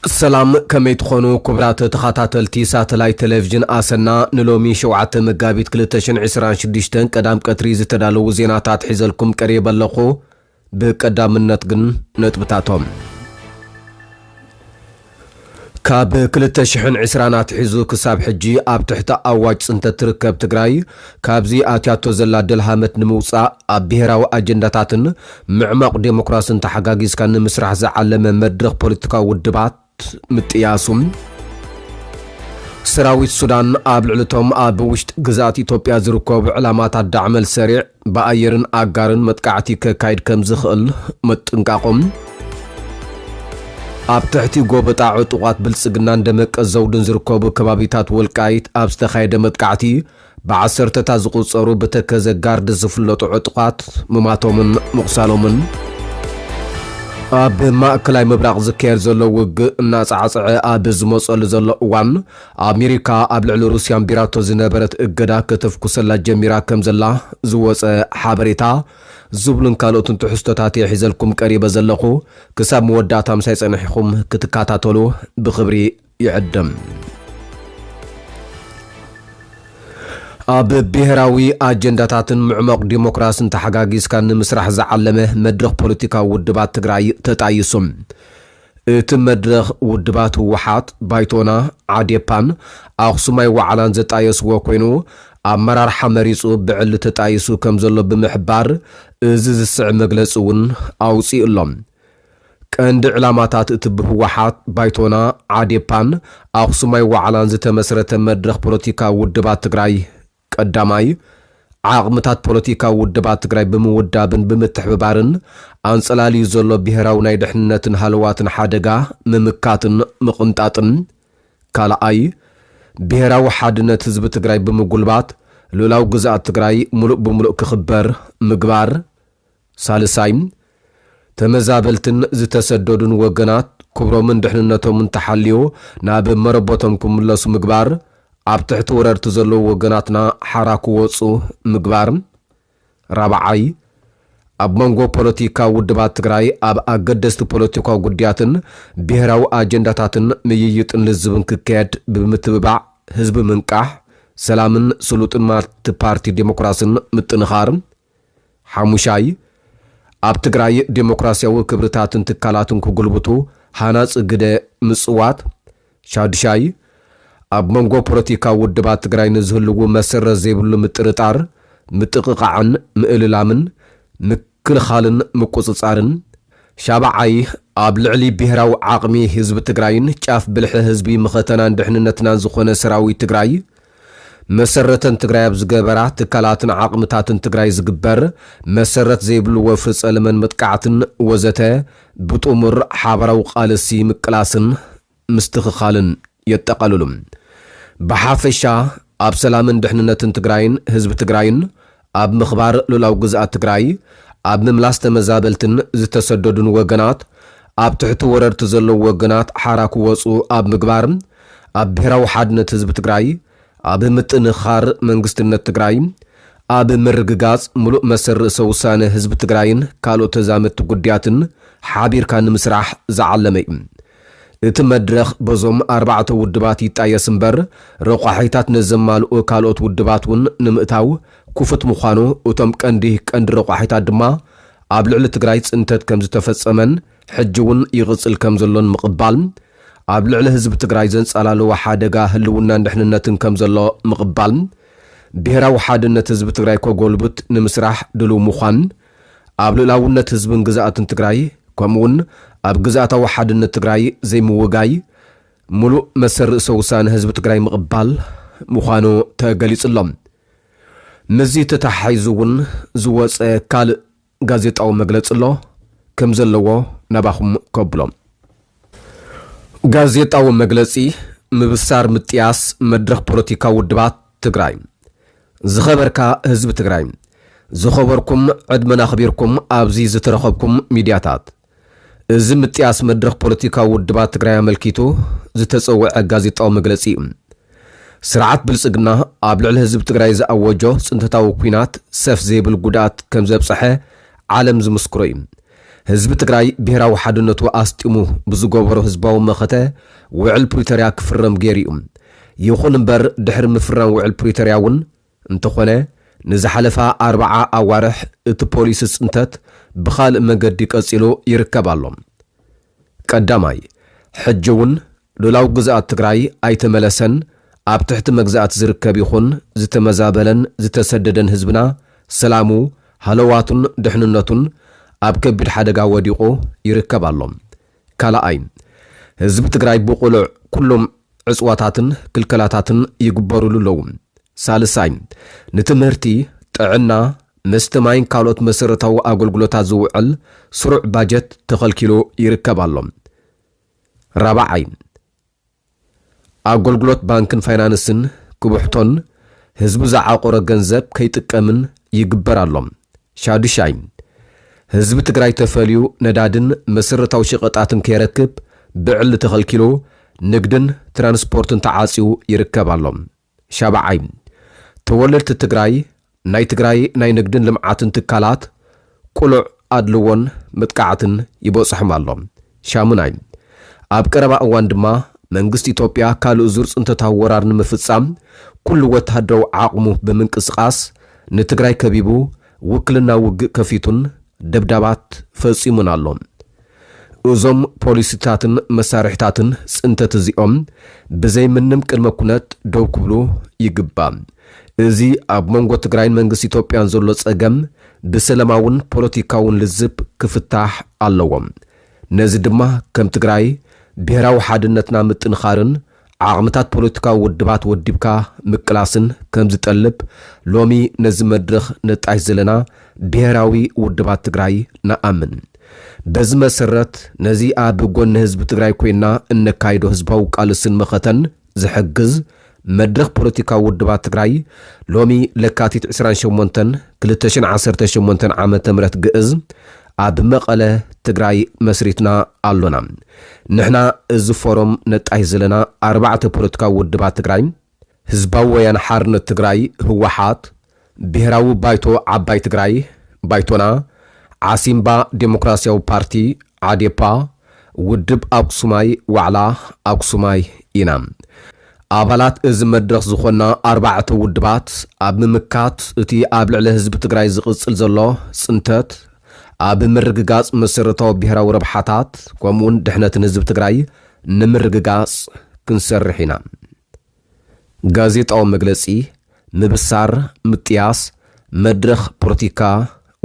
السلام كمي تخونو كبرات تخاتاتلتي ساتلايت تلفزيون آسنا نلومي شوعات مقابيت كلتشن عسران شديشتن قدام قطريز تدالو زيناتات حيزلكم قريبا لخو بقدام النتقن نتبتاتهم كاب كلتشحن عسرانات حيزو كساب حجي اب تحت اواج سنت تركب تقراي كابزي آتياتو زلا دلهامت نموصا اب بهراو اجنداتاتن معماق ديمقراسن تحقاقيز كان مسرح زعلم مدرخ بوليتيكا ودبات متياسوم سراويت السودان اب لعلتهم اب وشت غزات إثيوبيا زركوب علامات الدعم السريع بايرن اقارن متقعتي كايد كم زخل متنقاقم اب تحتي غوبطا عطوات بلصقنا اندمق زودن زركوب كبابيتات ولقايت اب استخايده متقعتي بعسرته تازقصرو بتكزه غارد زفلطو عطوات مماتومن مقسالومن اب ماكلاي مبراق زكير زلو وق ناصعصع اب زمصل زلو وان امريكا اب لعل روسيا بيراتو زنبرت اقدا كتفكسلا جميرا كمزلا زوص حبريتا زبلن كالوتن تحستات يحزلكم قريبا زلخو كساب موداتا مساي صنحكم كتكاتاتلو بخبري يعدم اب بهراوي اجنداتاتن معمق ديمقراسن تحقاقيس كان مسرح زعلمه مدرخ بوليتيكا ودبات تግራይ تطايسم ات مدرخ ودبات وحات بايتونا عاديبان اخسماي وعلان زطايس وكوينو امرار حمريصو بعل تطايسو كمزلو بمحبار ازز السع مغلصون اوصي اللهم كند علاماتات اتبه وحات بايتونا عاديبان اخسماي وعلان زتمسرته مدرخ بوليتيكا ودبات تግራይ قداماي عاقمتات بوليتيكا ودبات تግራይ بمودابن بمتحببارن انصلالي زلو بهراو ناي دحننتن حلواتن حادغا ممكاتن مقنطاطن كالاي بهراو حادنت حزب تግራይ بمغلبات لولاو غزات تግራይ ملؤ بملؤ كخبر مغبار سالسايم تمزابلتن زتسددون وغنات كبرومن دحننتهم تحليو ناب مربوتهم كملسو مغبار اب تحت وررت زلو وغناتنا حراكو وصو مغبار رابعاي اب منغو بوليتيكا ودبات تግራይ اب اگدست بوليتيكا غدياتن بهراو اجنداتاتن ميييطن لزبن ككيد بمتببع حزب منقاح سلامن سلوطن مارت بارتي ديمقراسن متنخار حموشاي اب تግራይ ديمقراسياو كبرتاتن تكالاتن كغلبتو حاناص غده مصوات شادشاي اب منغو بوليتيكا ودبات تግራይ نزهلو مسر زيبلو مترطار متققعن مئللامن مكلخالن مقصصارن شابعاي اب لعلي بهراو عاقمي حزب تግራይን ጫፍ ብልሕ ህዝቢ مختنا دحننتنا زخونه سراوي تግራይ مسرتن تግራይ بزغبرات تكالاتن عاقمتاتن تግራይ زغبر مسرت زيبل وفر صلمن متقعتن وزته بطمر حبراو قالسي مقلاسن مستخخالن يتقللم بحافشا اب سلامن دحننتن تግራይን حزب تግራይን اب مخبار لولاو غزات تግራይ اب مملاس تمزابلتن زتسددون وغنات اب تحت وررت زلو وغنات حراكو وصو اب مغبار اب بهراو حدنت حزب تግራይ اب متنخار منغستنت تግራይ اب مرغغاص ملؤ مسر سوسانه حزب تግራይን كالو تزامت غدياتن حابير كان مسرح زعلمي اتمدرخ بزوم 4 ودبات يطايسنبر رقحيتات نزمالو كالوت ودباتون نمئتاو كوفت مخانو وتم قندي قند رقحيتات دما اب لعل تግራይ صنتت كم زتفصمن حجون يغصل كم زلون مقبال اب لعل حزب تግራይ زنصلالو حادغا هلونا ندحننتن كم زلو مقبال بهراو حادنت حزب تግራይ كوغولبت نمسرح دلو مخان اب لعلونت حزبن غزاتن تግራይ كمون اب غزاتو حادنت تግራይ زي موغاي ملؤ مسر سوسان حزب تግራይ مقبال مخانو تغليصلم نزي تتحيزون زوص كال غازيطاو مغلصلو كم زلوو نباخم كبلوم غازيطاو مغلصي مبسار متياس مدرخ بوليتيكا ودبات تግራይ زخبركا حزب تግራይ زخبركم عدمنا خبيركم ابزي زترخبكم ميدياتات እዚ متياس مدرخ بوليتيكا ودبات تግራይ ملكيتو زتصوع غازيطاو مغلصي سرعت بلصقنا اب لعل حزب تግራይ زاوجو صنتتاو كوينات سف زيبل غدات كم زبصحه عالم زمسكروي ህዝቢ ትግራይ ብሔራዊ ሓድነቱ ኣስጢሙ ብዝገበሮ ህዝባዊ መኸተ ውዕል ፕሪቶርያ ክፍረም ገይሩ ይኹን እምበር ድሕሪ ምፍራም ውዕል ፕሪቶርያ እውን እንተኾነ ንዝሓለፈ 40 ኣዋርሕ እቲ ፖሊስ ጽንተት ብኻልእ መገዲ ቀጺሉ ይርከብ ኣሎ። ቀዳማይ ሕጂ እውን ሉላው ግዝኣት ትግራይ ኣይተመለሰን ኣብ ትሕቲ መግዛእት ዝርከብ ይኹን ዝተመዛበለን ዝተሰደደን ህዝብና ሰላሙ ሃለዋቱን ድሕንነቱን ኣብ ከቢድ ሓደጋ ወዲቑ ይርከብ ኣሎ። ካልኣይ ህዝቢ ትግራይ ብቑሉዕ ኩሎም ዕፅዋታትን ክልከላታትን ይግበሩሉ ኣለዉ። ሳልሳይ ንትምህርቲ ጥዕና መስተ ማይን ካልኦት መሰረታዊ ኣገልግሎታት ዝውዕል ስሩዕ ባጀት ተኸልኪሉ ይርከብ ኣሎ። ራብዓይ ኣገልግሎት ባንክን ፋይናንስን ክቡሕቶን ህዝቢ ዝዓቆረ ገንዘብ ከይጥቀምን ይግበር ኣሎ። ሻድሻይ ህዝቢ ትግራይ ተፈልዩ ነዳድን መሰረታዊ ሸቐጣትን ከይረክብ ብዕሊ ተኸልኪሉ ንግድን ትራንስፖርትን ተዓጽዩ ይርከብ ኣሎ። ሻብዓይ ተወለድቲ ትግራይ ናይ ትግራይ ናይ ንግድን ልምዓትን ትካላት ቁሉዕ ኣድልዎን ምጥቃዕትን ይበጽሖም ኣሎ። ሻሙናይ ኣብ ቀረባ እዋን ድማ መንግስቲ ኢትዮጵያ ካልእ ዙር ጽንተታዊ ወራር ንምፍጻም ኩሉ ወተሃደራዊ ዓቕሙ ብምንቅስቓስ ንትግራይ ከቢቡ ውክልና ውግእ ከፊቱን ደብዳባት ፈጺሙን ኣሎ። እዞም ፖሊሲታትን መሳርሕታትን ጽንተት እዚኦም ብዘይ ምንም ቅድመ ኩነት ደው ክብሉ ይግባእ። እዚ ኣብ መንጎ ትግራይን መንግስቲ ኢትዮጵያን ዘሎ ጸገም ብሰላማውን ፖለቲካውን ልዝብ ክፍታሕ ኣለዎም። ነዚ ድማ ከም ትግራይ ብሔራዊ ሓድነትና ምጥንኻርን ዓቕምታት ፖለቲካዊ ውድባት ወዲብካ ምቅላስን ከም ዝጠልብ ሎሚ ነዚ መድረኽ ነጣይሽ ዘለና ብሔራዊ ውድባት ትግራይ ነኣምን። በዚ መሰረት ነዚ ኣብ ጎኒ ህዝቢ ትግራይ ኮይና እነካይዶ ህዝባዊ ቃልስን መኸተን ዝሕግዝ መድረኽ ፖለቲካዊ ውድባት ትግራይ ሎሚ ለካቲት 28 2018 ዓመተ ምህረት ግዕዝ ኣብ መቐለ ትግራይ መስሪትና ኣሎና። ንሕና እዚ ፎረም ነጣይሽ ዘለና 4 ፖለቲካዊ ውድባት ትግራይ ህዝባዊ ወያነ ሓርነት ትግራይ ህወሓት፣ ብሔራዊ ባይቶ ዓባይ ትግራይ ባይቶና፣ ዓሲምባ ዴሞክራሲያዊ ፓርቲ ዓዴፓ፣ ውድብ ኣክሱማይ ዋዕላ ኣክሱማይ ኢና። ኣባላት እዚ መድረኽ ዝኾና 4 ውድባት ኣብ ምምካት እቲ ኣብ ልዕሊ ህዝቢ ትግራይ ዝቕጽል ዘሎ ጽንተት ኣብ ምርግጋጽ መሰረታዊ ብሔራዊ ረብሓታት ከምኡውን ድሕነትን ህዝቢ ትግራይ ንምርግጋጽ ክንሰርሕ ኢና። ጋዜጣዊ መግለጺ ምብሳር ምጥያስ መድረኽ ፖለቲካ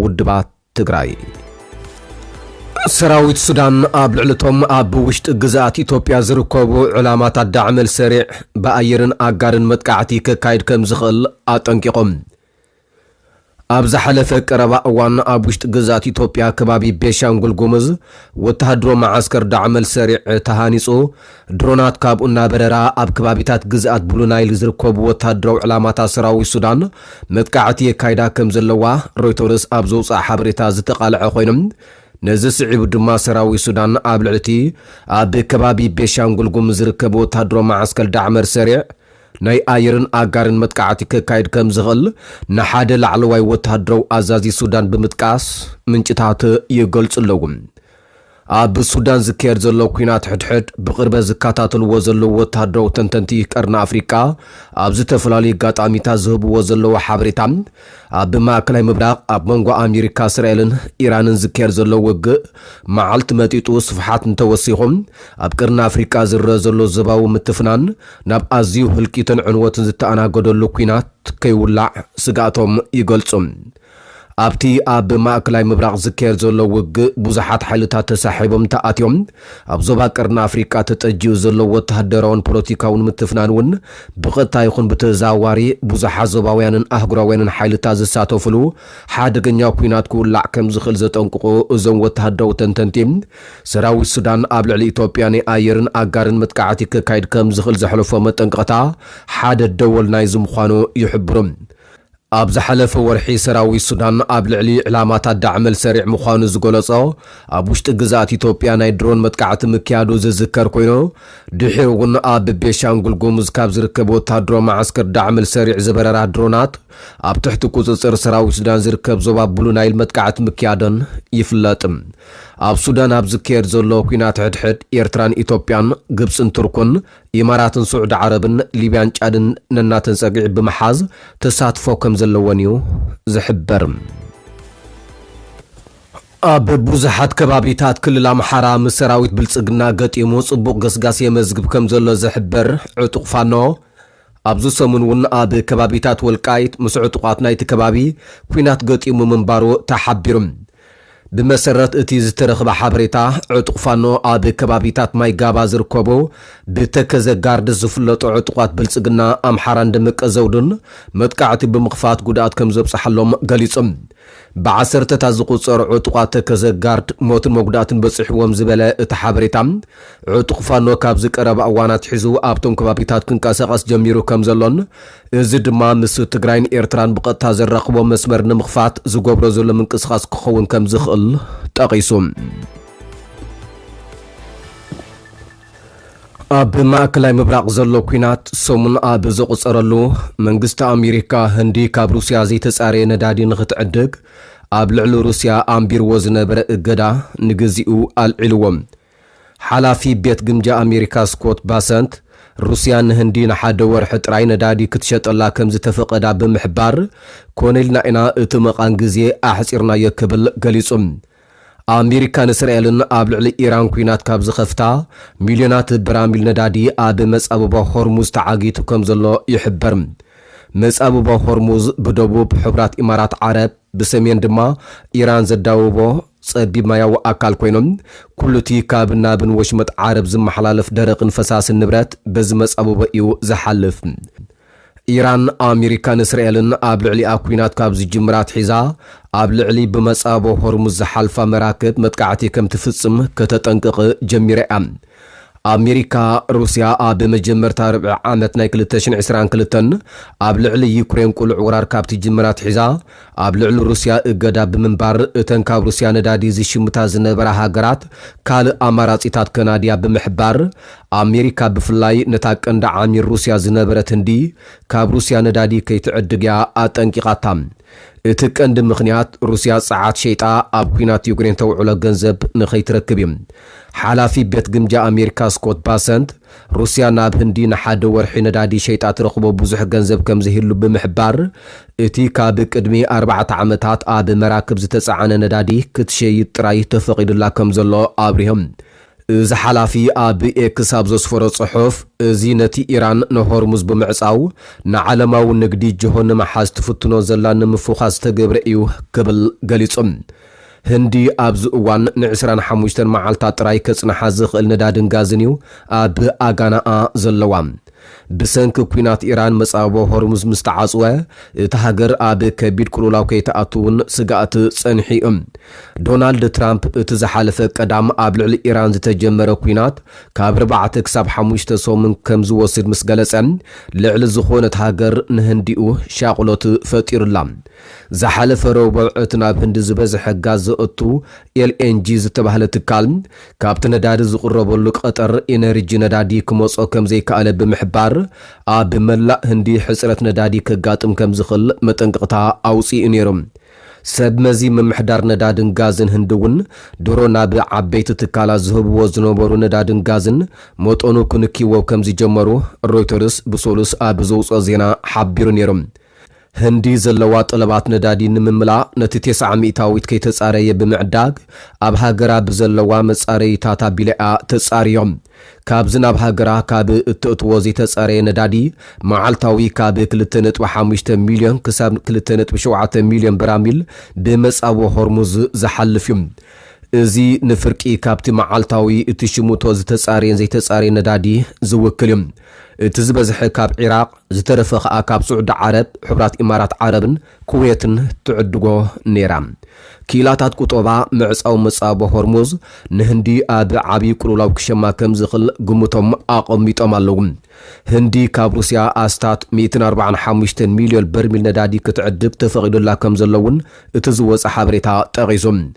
ውድባት ትግራይ። ሰራዊት ሱዳን ኣብ ልዕልቶም ኣብ ውሽጢ ግዝኣት ኢትዮጵያ ዝርከቡ ዕላማታት ዳዕመ ሰሪዕ ብኣየርን ኣጋርን መጥቃዕቲ ከካይድ ከም ዝኽእል ኣጠንቂቖም። ኣብ ዝሓለፈ ቀረባ እዋን ኣብ ውሽጢ ግዝኣት ኢትዮጵያ ከባቢ ቤንሻንጉል ጉሙዝ ወተሃድሮ ማዓስከር ዳዕመ ሰሪዕ ተሃኒጹ ድሮናት ካብኡ እናበረራ ኣብ ከባቢታት ግዝኣት ብሉ ናይል ዝርከቡ ወተሃድራዊ ዕላማታት ሰራዊት ሱዳን መጥቃዕቲ የካይዳ ከም ዘለዋ ሮይተርስ ኣብ ዘውፅአ ሓበሬታ ዝተቃልዐ ኮይኖም ነዚ ስዒቡ ድማ ሰራዊት ሱዳን ኣብ ልዕልቲ ኣብ ከባቢ ቤንሻንጉል ጉሙዝ ዝርከቡ ወተሃድሮ ማዓስከር ዳዕመ ሰሪዕ ናይ ኣየርን ኣጋርን መጥቃዕቲ ከካይድ ከም ዝኽእል ንሓደ ላዕለዋይ ወተሃድራዊ ኣዛዚ ሱዳን ብምጥቃስ ምንጭታት ይገልጹ ኣለዉ። ኣብ ሱዳን ዝካየድ ዘሎ ኩናት ሕድሕድ ብቅርበት ዝከታተልዎ ዘለዉ ወተሃድራዊ ተንተንቲ ቀርኒ ኣፍሪቃ ኣብ ዝተፈላለዩ ኣጋጣሚታት ዝህብዎ ዘለዉ ሓበሬታ ኣብ ማእከላይ ምብራቕ ኣብ መንጎ ኣሜሪካ እስራኤልን ኢራንን ዝካየድ ዘሎ ውግእ መዓልቲ መጢጡ ስፍሓት እንተወሲኹም ኣብ ቀርኒ ኣፍሪቃ ዝረአ ዘሎ ዘባዊ ምትፍናን ናብ ኣዝዩ ህልቂትን ዕንወትን ዝተኣናገደሉ ኩናት ከይውላዕ ስጋቶም ይገልጹ። ኣብቲ ኣብ ማእከላይ ምብራቕ ዝካየድ ዘሎ ውግእ ብዙሓት ሓይልታት ተሳሒቦም ተኣትዮም ኣብ ዞባ ቀርኒ ኣፍሪቃ ተጠጂኡ ዘሎ ወተሃደራውን ፖለቲካውን ምትፍናን እውን ብቐጥታ ይኹን ብተዘዋዋሪ ብዙሓት ዞባውያንን ኣህጉራውያንን ሓይልታት ዝሳተፍሉ ሓደገኛ ኩናት ክውላዕ ከም ዝኽእል ዘጠንቅቑ እዞም ወተሃደራዊ ተንተንቲ ሰራዊት ሱዳን ኣብ ልዕሊ ኢትዮጵያ ናይ ኣየርን ኣጋርን መጥቃዕቲ ከካይድ ከም ዝኽእል ዘሕለፎ መጠንቀቕታ ሓደ ደወል ናይ ምዃኑ ይሕብሩ። ኣብ ዝሓለፈ ወርሒ ሰራዊት ሱዳን ኣብ ልዕሊ ዕላማታት ዳዕመል ሰሪዕ ምዃኑ ዝገለጾ ኣብ ውሽጢ ግዛት ኢትዮጵያ ናይ ድሮን መጥቃዕቲ ምክያዱ ዝዝከር ኮይኑ ድሕሪ እውን ኣብ ቤንሻንጉል ጉሙዝ ካብ ዝርከቡ ወታደራዊ ማዓስከር ዳዕመል ሰሪዕ ዝበረራ ድሮናት ኣብ ትሕቲ ቁፅፅር ሰራዊት ሱዳን ዝርከብ ዞባ ብሉ ናይል መጥቃዕቲ ምክያደን ይፍለጥ። ኣብ ሱዳን ኣብ ዝካየድ ዘሎ ኩናት ሕድሕድ ኤርትራን ኢትዮጵያን ግብፅን ቱርክን ኢማራትን ስዑድ ዓረብን ሊብያን ጫድን ነናተን ፀጊዕ ብምሓዝ ተሳትፎ ከም ዘለወን እዩ ዝሕበር። ኣብ ብዙሓት ከባቢታት ክልል ኣምሓራ ምስ ሰራዊት ብልፅግና ገጢሙ ጽቡቕ ገስጋስ የመዝግብ ከም ዘሎ ዝሕበር ዕጡቕ ፋኖ ኣብዚ ሰሙን እውን ኣብ ከባቢታት ወልቃይት ምስ ዕጡቓት ናይቲ ከባቢ ኩናት ገጢሙ ምንባሩ ተሓቢሩ። ብመሰረት እቲ ዝተረኽበ ሓበሬታ ዕጡቕ ፋኖ ኣብ ከባቢታት ማይ ጋባ ዝርከቡ ብተከዘ ጋርድ ዝፍለጡ ዕጡቓት ብልፅግና ኣምሓራ እንደመቀ ዘውድን መጥቃዕቲ ብምኽፋት ጉድኣት ከም ዘብፅሓሎም ገሊፆም። ብዓሰርተታት ዝቁፀሩ ዕጡቓት ተከዘ ጋርድ ሞትን መጉዳእትን በፂሕዎም ዝበለ እቲ ሓበሬታ ዕጡቕ ፋኖ ካብ ዝቀረበ እዋናት ሒዙ ኣብቶም ከባቢታት ክንቀሳቐስ ጀሚሩ ከም ዘሎን እዚ ድማ ምስ ትግራይን ኤርትራን ብቐጥታ ዘራኽቦ መስመር ንምኽፋት ዝገብሮ ዘሎ ምንቅስቓስ ክኸውን ከም ዝኽእል ጠቒሱ። ኣብ ማእከላይ ምብራቕ ዘሎ ኩናት ሰሙን ኣብ ዘቑፀረሉ መንግስቲ ኣሜሪካ ህንዲ ካብ ሩስያ ዘይተፃረየ ነዳዲ ንኽትዕድግ ኣብ ልዕሊ ሩስያ ኣንቢርዎ ዝነበረ እገዳ ንግዚኡ ኣልዒልዎም። ሓላፊ ቤት ግምጃ ኣሜሪካ ስኮት ባሰንት ሩስያ ንህንዲ ንሓደ ወርሒ ጥራይ ነዳዲ ክትሸጠላ ከም ዝተፈቐዳ ብምሕባር ኮነኢልና ኢና እቲ መቓን ግዜ ኣሕፂርናዮ ክብል ገሊጹም። ኣሜሪካን እስራኤልን ኣብ ልዕሊ ኢራን ኩናት ካብ ዝኸፍታ ሚልዮናት በራሚል ነዳዲ ኣብ መጻብባ ሆርሙዝ ተዓጊቱ ከም ዘሎ ይሕበር። መጻብባ ሆርሙዝ ብደቡብ ሕብራት ኢማራት ዓረብ ብሰሜን ድማ ኢራን ዘዳውቦ ጸቢብ ማያዊ ኣካል ኮይኖም ኩሉቲ ካብ ናብን ወሽመጥ ዓረብ ዝመሓላለፍ ደረቕን ፈሳስን ንብረት በዚ መጻብባ እዩ ዝሓልፍ። ኢራን ኣሜሪካን እስራኤልን ኣብ ልዕሊ ኩናት ካብ ዝጅምራት ሒዛ ኣብ ልዕሊ ብመጻቦ ሆርሙዝ ዝሓልፋ መራክብ መጥቃዕቲ ከም ትፍጽም ከተጠንቅቕ ጀሚራ እያ። ኣሜሪካ ሩስያ ኣብ መጀመርታ ርብዒ ዓመት ናይ 2022 ኣብ ልዕሊ ዩክሬን ቁልዕ ወራር ካብቲ ጅምራት ሒዛ ኣብ ልዕሊ ሩስያ እገዳ ብምንባር እተን ካብ ሩስያ ነዳዲ ዝሽምታ ዝነበራ ሃገራት ካልእ ኣማራጺታት ከናድያ ብምሕባር ኣሜሪካ ብፍላይ ነታ ቀንዲ ዓሚር ሩስያ ዝነበረት ህንዲ ካብ ሩስያ ነዳዲ ከይትዕድግያ ኣጠንቂቓታ። እቲ ቀንዲ ምኽንያት ሩስያ ፀዓት ሸይጣ ኣብ ኩናት ዩክሬን ተውዕሎ ገንዘብ ንኸይትረክብ እዩ። ሓላፊ ቤት ግምጃ ኣሜሪካ ስኮት ባሰንት ሩስያ ናብ ህንዲ ንሓደ ወርሒ ነዳዲ ሸይጣ ትረኽቦ ብዙሕ ገንዘብ ከም ዝህሉ ብምሕባር እቲ ካብ ቅድሚ 4 ዓመታት ኣብ መራክብ ዝተፀዓነ ነዳዲ ክትሸይጥ ጥራይ ተፈቒዱላ ከም ዘሎ ኣብሪሆም። እዚ ሓላፊ ኣብ ኤክስ ኣብ ዘስፈሮ ጽሑፍ እዚ ነቲ ኢራን ንሆርሙዝ ብምዕፃው ንዓለማዊ ንግዲ ጅሆ ንምሓዝ ትፍትኖ ዘላ ንምፍኻስ ዝተገብረ እዩ ክብል ገሊፆም። ህንዲ ኣብዚ እዋን ን25 መዓልታት ጥራይ ከጽንሓ ዝኽእል ነዳድን ጋዝን እዩ ኣብ ኣጋናኣ ዘለዋ። ብሰንኪ ኩናት ኢራን መጻቦ ሆርሙዝ ምስ ተዓጽወ እቲ ሃገር ኣብ ከቢድ ቁልውላው ከይተኣትውን ስጋኣት ጸኒሑ። ዶናልድ ትራምፕ እቲ ዝሓለፈ ቀዳም ኣብ ልዕሊ ኢራን ዝተጀመረ ኩናት ካብ 4 ክሳብ 5 ሰሙን ከም ዝወስድ ምስ ገለጸ ልዕሊ ዝኾነት ሃገር ንህንዲኡ ሻቕሎት ፈጢሩላ። ዝሓለፈ ረቡዕ እቲ ናብ ህንዲ ዝበዝሐ ጋዝ ዘእቱ ኤልኤንጂ ዝተባህለ ትካል ካብቲ ነዳዲ ዝቕረበሉ ቀጠር ኤነርጂ ነዳዲ ክመጾ ከም ዘይከኣለ ብምሕባር ኣብ መላእ ህንዲ ሕፅረት ነዳዲ ከጋጥም ከም ዝኽእል መጠንቅቕታ ኣውፂኡ ነይሩ። ሰብ መዚ ምምሕዳር ነዳድን ጋዝን ህንዲ እውን ድሮ ናብ ዓበይቲ ትካላት ዝህብዎ ዝነበሩ ነዳድን ጋዝን መጠኑ ክንኪዎ ከም ዝጀመሩ ሮይተርስ ብሶሉስ ኣብ ዘውፅኦ ዜና ሓቢሩ ነይሩ። ህንዲ ዘለዋ ጠለባት ነዳዲ ንምምላእ ነቲ 900ዊት ከይተጻረየ ብምዕዳግ ኣብ ሃገራ ብዘለዋ መጻረይታት ኣቢልኣ ተጻርዮም። ካብዚ ናብ ሃገራ ካብ እትእትዎ ዘይተጻረየ ነዳዲ መዓልታዊ ካብ 2.5 ሚልዮን ክሳብ 2.7 ሚልዮን በራሚል ብመጻቦ ሆርሙዝ ዝሓልፍ እዩ። እዚ ንፍርቂ ካብቲ መዓልታዊ እቲ ሽሙቶ ዝተጻረየን ዘይተጻረየ ነዳዲ ዝውክል እዩ። تزبزح كاب عراق زترفخ كاب سعود عرب حبرات إمارات عربن كويتن تعدقو نيرام كيلاتات كتوبا معص أو مصابو هرموز نهندي آب عبي كرولاو كشما كم زخل قمتهم أقوميتهم اللوم هندي كاب روسيا آستات 145 مليون برميل ندادي كتعدب تفقد الله كم زلون اتزوز حابريتا تغيزم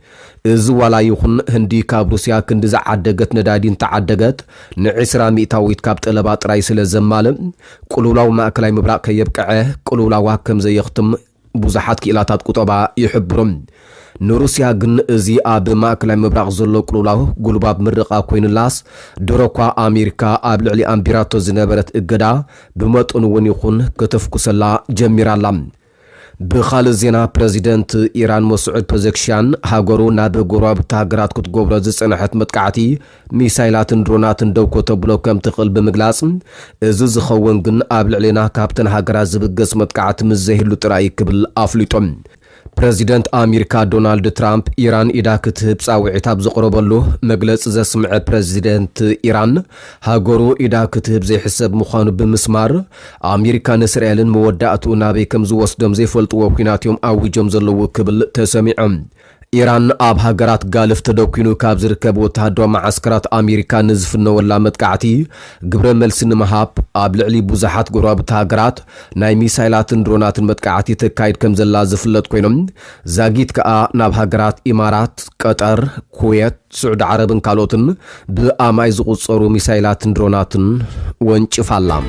ازوالا يخن هندي كاب روسيا كندز عدقت ندادين تعدقت نعسرا ميتاويت كاب طلبات رايس للزمال قلولاو ماكلاي مبراق كيبقعه قلولاو كم زي يختم بوزحات كيلاتات كتوبا يحبرم نروسيا جن زي آب ماكلاي مبراق زلو قلولاو قلوباب مرقا كوين اللاس دروكوا أمريكا آب لعلي أمبيراتو زنبرت إقدا بمطن ونيخون كتفكو سلا جميرا لام بخال زينا بريزيدنت إيران مسعود بزكشان هاغورو ناب غراب تاغرات كتغبر زصنحت متقعتي ميسايلاتن دروناتن دوكو تبلو كم تقل بمغلاص ازز خون جن آب لعلينا كابتن هاغرا زبغس متقعت مزهلو تراي كبل افليطم بريزيدنت أمريكا دونالد ترامب إيران إذا كتب صاوعتاب زقربلو مجلس زسمع بريزيدنت إيران هاغورو إذا كتب زي حسب مخانو بمسمار أمريكا نسرائيل مودعتو نابي كم زوصدم زي فلط وكيناتيوم أو جمزلو كبل تسميعم إيران آب هاجرات قالف تدوكينو كاب زركب وتهدو معسكرات أمريكا نزفن ولا متقعتي قبر ملسن مهاب آب لعلي بوزحات قراب تهاجرات ناي ميسايلات درونات متقعتي تكايد كم زلا زفلت كوينم زاقيت كا ناب هاجرات إمارات قطر كويت سعود عربن كالوتن بآماي زغصرو ميسايلات درونات وانشفالام